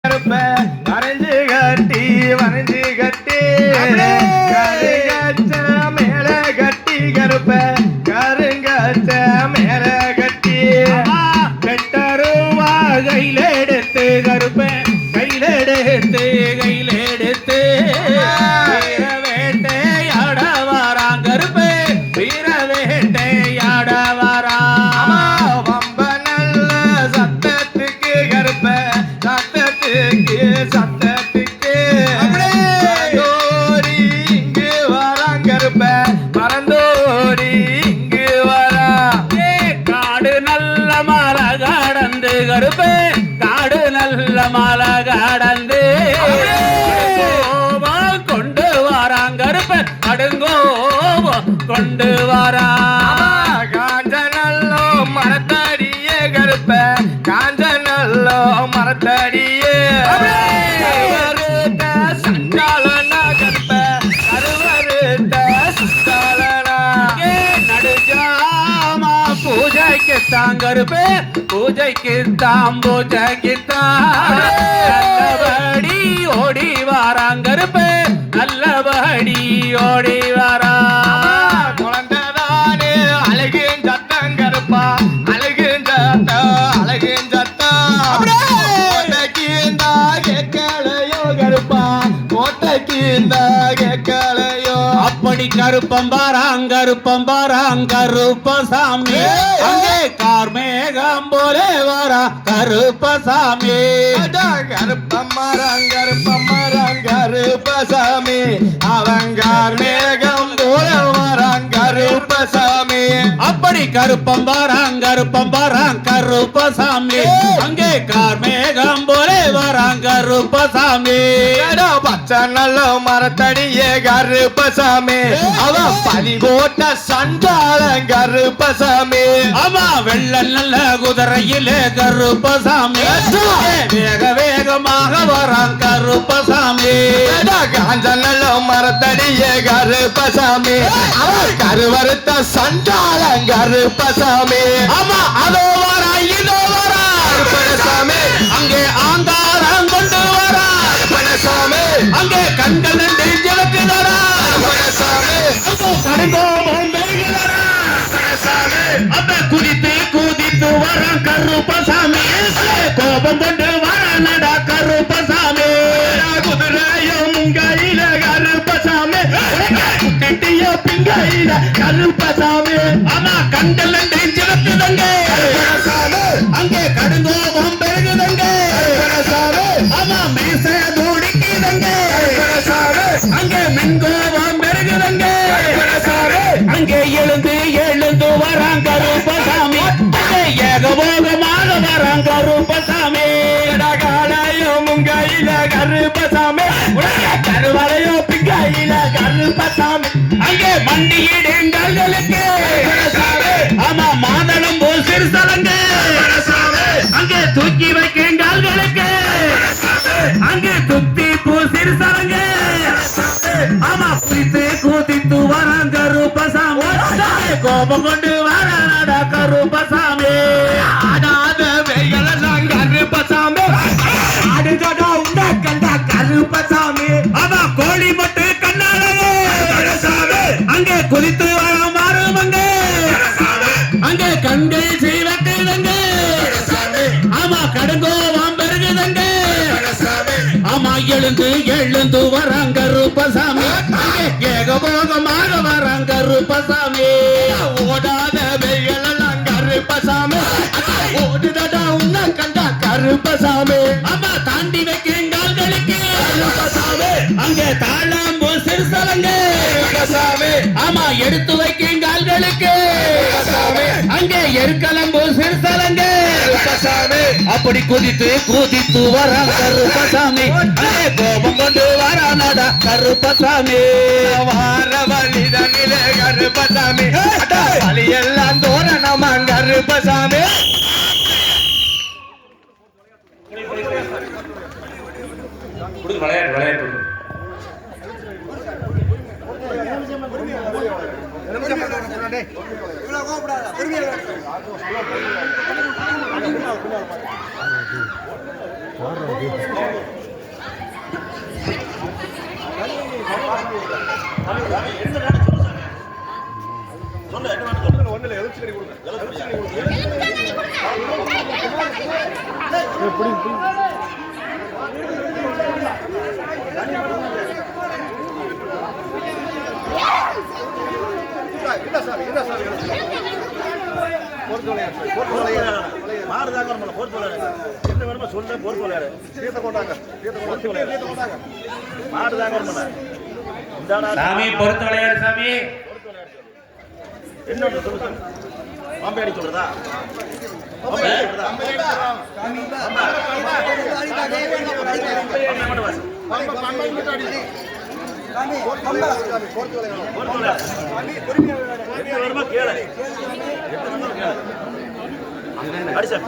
வரைஞ்சு கட்டி வரைஞ்சு கட்டி கருங்கச்ச மேல கட்டி கருப்ப கருங்கச்ச மேல கட்டி கெட்டருவா கையில எடுத்து கருப்ப கையில எடுத்து கையில எடுத்து வீர வேட்டையாட வாரான் கருப்ப வீர வேட்டையாட வாரான் வம்ப நல்ல சத்தத்துக்கு கருப்ப சத்தத்துக்கு சத்தத்துக்கு மறந்தோடி இங்கு வரான் கருப்ப மறந்தோடி இங்கு வரா காடு நல்ல மலை கடந்து கருப்பே காடு நல்ல மலை கடந்து கொண்டு வரான் கருப்ப அடுங்கோபம் கொண்டு வரான் காஞ்ச நல்லோ மரத்தடியே கருப்ப காஞ்ச நல்லோ மரத்தடியே கருவருத்த சண்டாளனா கருப்ப கருவருத்த சண்டாளனா நடுஜாமா பூஜைக்கு தான் கருப்பே பூஜைக்கு தான் பூஜைக்கு தான் நல்லபடி ஓடி வாரான் கருப்பே நல்லபடி ஓடி வாரான் குழந்தைதானே அழகின் சத்தம் கருப்பா அழகின் சத்தம் அழகின் சத்தம் கோட்டைக்கு இந்த கேட்கலையோ கருப்பா கோட்டைக்கு இந்த கேட்கலையோ அப்படி கருப்பம் பாராங் கருப்பசாமி அங்கே கார்மேகம் போலே வரா கருப்பசாமி கருப்பமரம் கருப்பசாமி அவங்கார் மேகம் போல வரான் கருப்பசாமி அப்படி கருப்பம் பாராங் கருப்பசாமி அங்கே கார்மேகம் போலே வரான் கருப்பசாமி பச்சை நல்ல மரத்தடியே கருப்பசாமி அவன் பலி போட்ட சண்டாளன் கருப்பசாமி ஆமா வெள்ள நல்ல குதிரையிலே கருப்பசாமி வேக வேகமாக வரான் கருப்பசாமி காஞ்ச நல்ல மரத்தடியே கருப்பசாமி அவன் கருவறுத்த சண்டாளன் கருப்பசாமி ஆமா அதோ வரா இதோ வரா கருப்பசாமி அங்கே ஆந்தாரம் கொண்டு வரா கருப்பசாமி அங்கே கண்கள் நின்று ஜலக்குதரா கருப்பசாமி கடுங்கோபம் பெருகுதரா அப்ப குதித்து வரான் கருப்பசாமி கோபம் கொண்டு வரானடா கருப்பசாமி குதிரையும் கையில கருப்பசாமி கட்டிய பிங்கையில கருப்பசாமி ஆமா கண்கள் நின்று ஜலக்குதங்க அங்கே கடுங்கோபம் பெருகுதங்க ஆமா மீச தோடிக்குதங்க அங்கே மென்கோபம் பெருகுதங்க அங்கே எழுந்து வரான் கருப்பசாமி அங்கே ஏகபோகமாக வரான் கருப்பசாமி காலையும் கையில கருப்பசாமி கருவலையோ பிங்கையில கருப்பசாமி அங்கே மண்டியிடுங்களுக்கு ஆமா மாதளம் போ சிறுசலங்க அங்கே தூக்கி வைக்கும் கால்களுக்கு அங்கே துத்தி பூ சிறுசலங்க ஆமா குதித்து வரான் கருப்பசாமி கோபம் கொண்டு வரானட கருப்பசாமி ஆடாத வெயிலெல்லாம் கருப்பசாமி ஆடுதடா உண்ட கண்ட கருப்பசாமி ஆமா கோழி மட்டு கண்ணாலே அங்கே குதித்து வர மாறுமங்க அங்கே கண்கள் சீவக்குதங்க ஆமா கடுங்கோபம் பெருகுதங்க ஆமா எழுந்து வரான் கருப்பசாமி ஏகபோகமாக வரான் கருப்பசாமி ஓடாத வெயிலெல்லாம் கருப்பசாமி ஓடுதடா உன்ன கண்ட கருப்பசாமி ஆமா தாண்டி வைக்கும் கால்களுக்கு கருப்பசாமி அங்கே தாழாம்பூ சிறுசலங்க கருப்பசாமி ஆமா எடுத்து வைக்கும் கால்களுக்கு அங்கே எருக்கலம்பூ சிறுசலங்க கருப்பசாமி அப்படி குதித்து வரான் கருப்பசாமி அங்கே கோபம் கொண்டு வரானடா கருப்பசாமி வார வழிதனிலே கருப்பசாமி வழியெல்லாம் தோரணமா கருப்பசாமி விளையாட்டு Wow. சாமி பொறுத்து விளையாடு சாமி. என்ன சொல்லுங்க பாம்பேடி சொல்றதா கேளு அடிச்சா